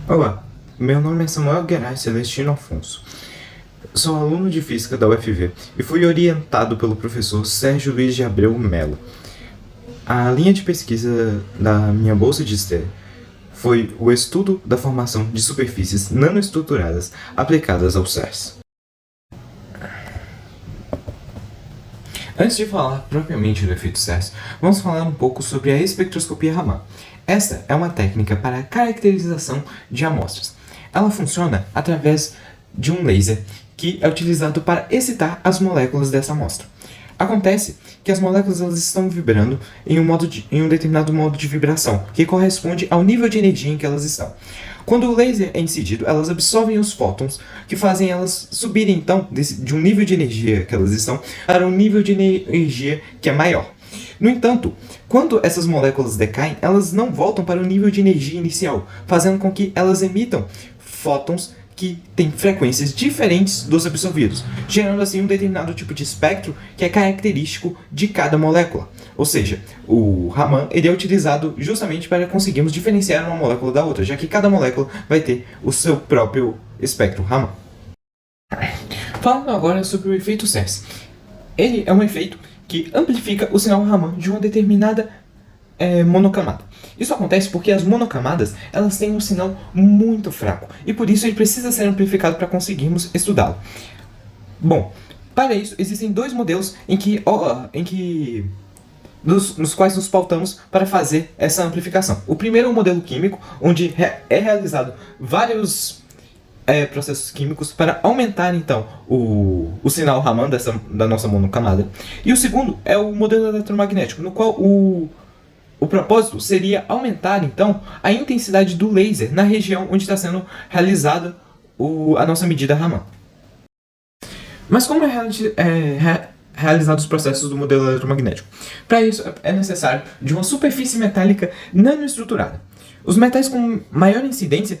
Olá, meu nome é Samuel Guerais Celestino Afonso. Sou aluno de Física da UFV e fui orientado pelo professor Sérgio Luiz de Abreu Melo. A linha de pesquisa da minha bolsa de estágio foi o estudo da formação de superfícies nanoestruturadas aplicadas ao CERS. Antes de falar propriamente do efeito CERS, vamos falar um pouco sobre a espectroscopia Raman. Esta é uma técnica para a caracterização de amostras. Ela funciona através de um laser que é utilizado para excitar as moléculas dessa amostra. Acontece que as moléculas elas estão vibrando em um determinado modo de vibração, que corresponde ao nível de energia em que elas estão. Quando o laser é incidido, elas absorvem os fótons, que fazem elas subirem então de um nível de energia que elas estão para um nível de energia que é maior. No entanto, quando essas moléculas decaem, elas não voltam para o nível de energia inicial, fazendo com que elas emitam fótons que têm frequências diferentes dos absorvidos, gerando assim um determinado tipo de espectro que é característico de cada molécula. Ou seja, o Raman ele é utilizado justamente para conseguirmos diferenciar uma molécula da outra, já que cada molécula vai ter o seu próprio espectro Raman. Falando agora sobre o efeito CERS. Ele é um efeito que amplifica o sinal Raman de uma determinada monocamada. Isso acontece porque as monocamadas elas têm um sinal muito fraco e por isso ele precisa ser amplificado para conseguirmos estudá-lo. Bom, para isso existem dois modelos nos quais nos pautamos para fazer essa amplificação. O primeiro é um modelo químico, onde é realizado vários processos químicos para aumentar então o sinal Raman da nossa monocamada. E o segundo é o modelo eletromagnético, no qual o propósito seria aumentar, então, a intensidade do laser na região onde está sendo realizada a nossa medida Raman. Mas como realizados os processos do modelo eletromagnético? Para isso, é necessário de uma superfície metálica nanoestruturada. Os metais com maior incidência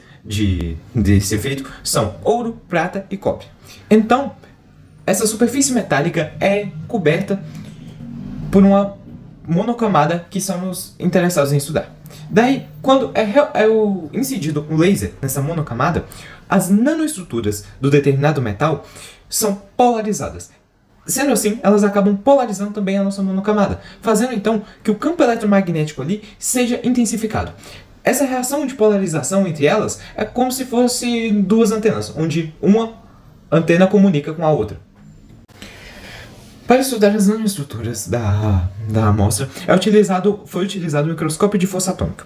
desse efeito são ouro, prata e cobre. Então, essa superfície metálica é coberta por uma monocamada que somos interessados em estudar. Daí, quando é incidido um laser nessa monocamada, as nanoestruturas do determinado metal são polarizadas. Sendo assim, elas acabam polarizando também a nossa monocamada, fazendo então que o campo eletromagnético ali seja intensificado. Essa reação de polarização entre elas é como se fosse duas antenas, onde uma antena comunica com a outra. Para estudar as nanoestruturas da amostra, foi utilizado o microscópio de força atômica.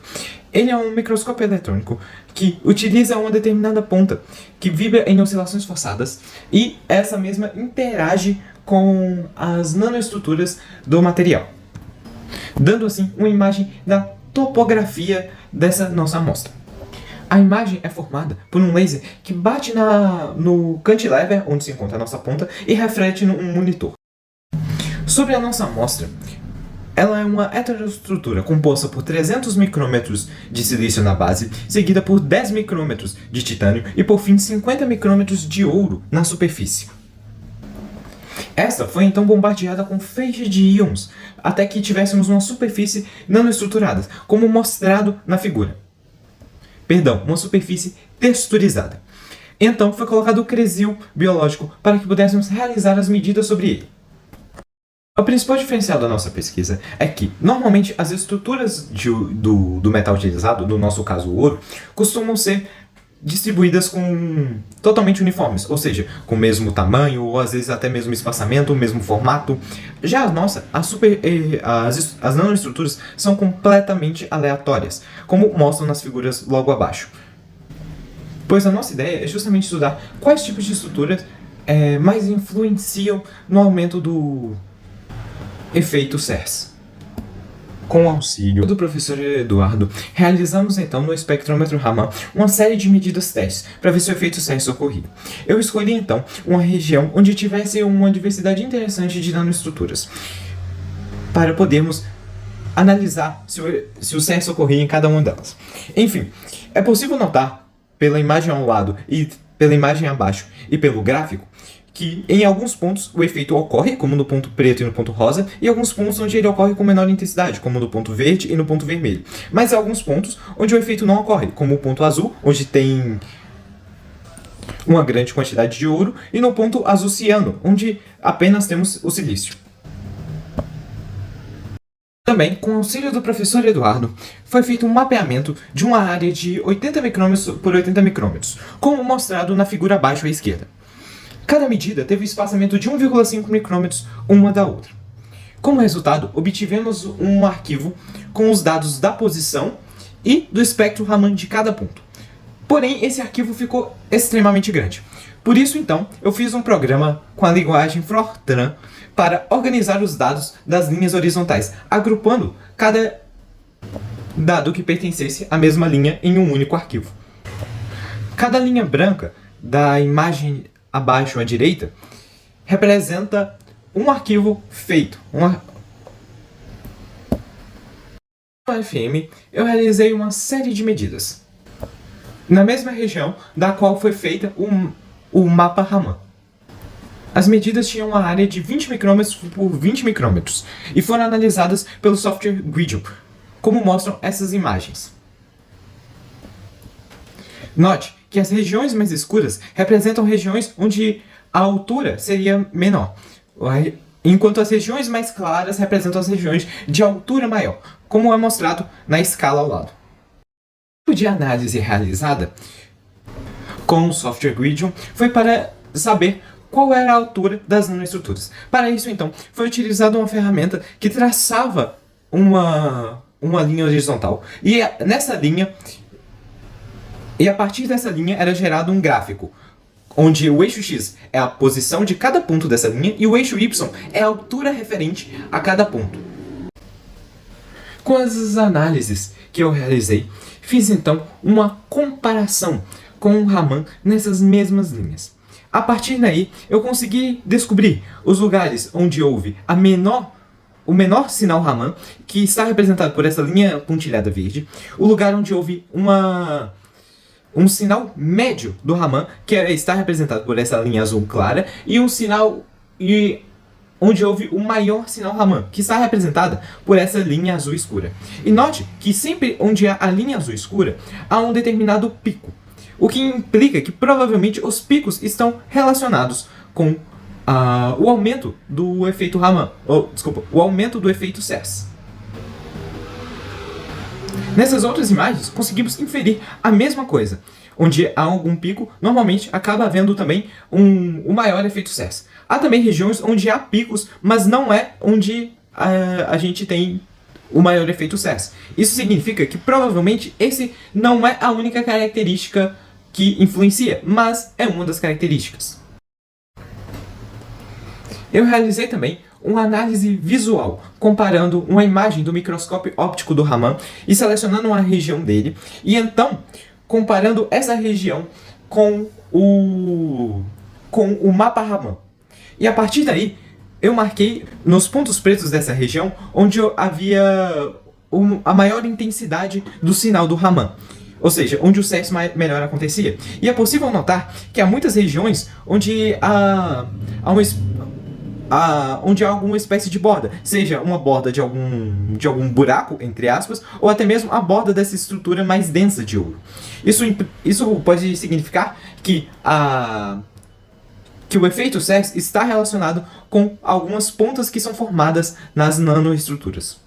Ele é um microscópio eletrônico que utiliza uma determinada ponta que vibra em oscilações forçadas e essa mesma interage com as nanoestruturas do material, dando assim uma imagem da topografia dessa nossa amostra. A imagem é formada por um laser que bate no cantilever, onde se encontra a nossa ponta, e reflete num monitor. Sobre a nossa amostra, ela é uma heteroestrutura composta por 300 micrômetros de silício na base, seguida por 10 micrômetros de titânio e, por fim, 50 micrômetros de ouro na superfície. Esta foi então bombardeada com feixes de íons, até que tivéssemos uma superfície nanoestruturada, como mostrado na figura. Perdão, uma superfície texturizada. Então foi colocado o cresil biológico para que pudéssemos realizar as medidas sobre ele. O principal diferencial da nossa pesquisa é que, normalmente, as estruturas do metal utilizado, no nosso caso o ouro, costumam ser distribuídas totalmente uniformes, ou seja, com o mesmo tamanho, ou às vezes até mesmo espaçamento, o mesmo formato. Já a nossa, as nanoestruturas são completamente aleatórias, como mostram nas figuras logo abaixo. Pois a nossa ideia é justamente estudar quais tipos de estruturas mais influenciam no aumento do efeito CERS. Com o auxílio do professor Eduardo, realizamos então no espectrômetro Raman uma série de medidas testes para ver se o efeito CERS ocorria. Eu escolhi então uma região onde tivesse uma diversidade interessante de nanoestruturas, para podermos analisar se o CERS ocorria em cada uma delas. Enfim, é possível notar pela imagem ao lado e pela imagem abaixo e pelo gráfico que em alguns pontos o efeito ocorre, como no ponto preto e no ponto rosa, e alguns pontos onde ele ocorre com menor intensidade, como no ponto verde e no ponto vermelho. Mas há alguns pontos onde o efeito não ocorre, como o ponto azul, onde tem uma grande quantidade de ouro, e no ponto azul ciano, onde apenas temos o silício. Também, com o auxílio do professor Eduardo, foi feito um mapeamento de uma área de 80 micrômetros por 80 micrômetros, como mostrado na figura abaixo à esquerda. Cada medida teve um espaçamento de 1,5 micrômetros uma da outra. Como resultado, obtivemos um arquivo com os dados da posição e do espectro Raman de cada ponto. Porém, esse arquivo ficou extremamente grande. Por isso, então, eu fiz um programa com a linguagem Fortran para organizar os dados das linhas horizontais, agrupando cada dado que pertencesse à mesma linha em um único arquivo. Cada linha branca da imagem abaixo à direita representa um arquivo feito. No FM, eu realizei uma série de medidas, na mesma região da qual foi feita o mapa Raman. As medidas tinham uma área de 20 micrômetros por 20 micrômetros e foram analisadas pelo software Gridium, como mostram essas imagens. Note que as regiões mais escuras representam regiões onde a altura seria menor, enquanto as regiões mais claras representam as regiões de altura maior, como é mostrado na escala ao lado. O tipo de análise realizada com o software Gridium foi para saber qual era a altura das nanoestruturas. Para isso, então, foi utilizada uma ferramenta que traçava uma linha horizontal. E nessa linha, e a partir dessa linha era gerado um gráfico, onde o eixo X é a posição de cada ponto dessa linha e o eixo Y é a altura referente a cada ponto. Com as análises que eu realizei, fiz então uma comparação com o Raman nessas mesmas linhas. A partir daí, eu consegui descobrir os lugares onde houve o menor sinal Raman, que está representado por essa linha pontilhada verde, o lugar onde houve um sinal médio do Raman, que está representado por essa linha azul clara, e onde houve o maior sinal Raman, que está representada por essa linha azul escura. E note que sempre onde há a linha azul escura, há um determinado pico, o que implica que provavelmente os picos estão relacionados com o aumento do efeito Raman, o aumento do efeito CES. Nessas outras imagens, conseguimos inferir a mesma coisa. Onde há algum pico, normalmente acaba havendo também o maior efeito CES. Há também regiões onde há picos, mas não é onde a gente tem o maior efeito CES. Isso significa que provavelmente esse não é a única característica que influencia, mas é uma das características. Eu realizei também uma análise visual, comparando uma imagem do microscópio óptico do Raman e selecionando uma região dele, e então comparando essa região com o mapa Raman. E a partir daí, eu marquei nos pontos pretos dessa região onde havia a maior intensidade do sinal do Raman, ou seja, onde o CES melhor acontecia. E é possível notar que há muitas regiões onde há alguma espécie de borda, seja uma borda de algum buraco, entre aspas, ou até mesmo a borda dessa estrutura mais densa de ouro. Isso pode significar que o efeito CES está relacionado com algumas pontas que são formadas nas nanoestruturas.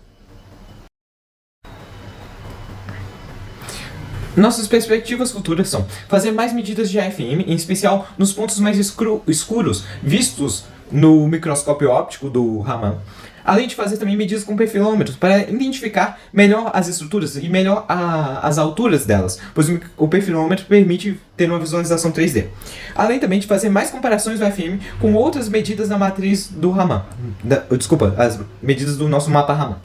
Nossas perspectivas futuras são fazer mais medidas de AFM, em especial nos pontos mais escuros vistos no microscópio óptico do Raman, além de fazer também medidas com perfilômetros para identificar melhor as estruturas e melhor as alturas delas, pois o perfilômetro permite ter uma visualização 3D. Além também de fazer mais comparações do AFM com outras medidas da matriz do Raman, as medidas do nosso mapa Raman.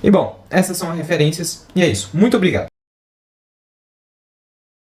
E bom, essas são as referências, e é isso. Muito obrigado!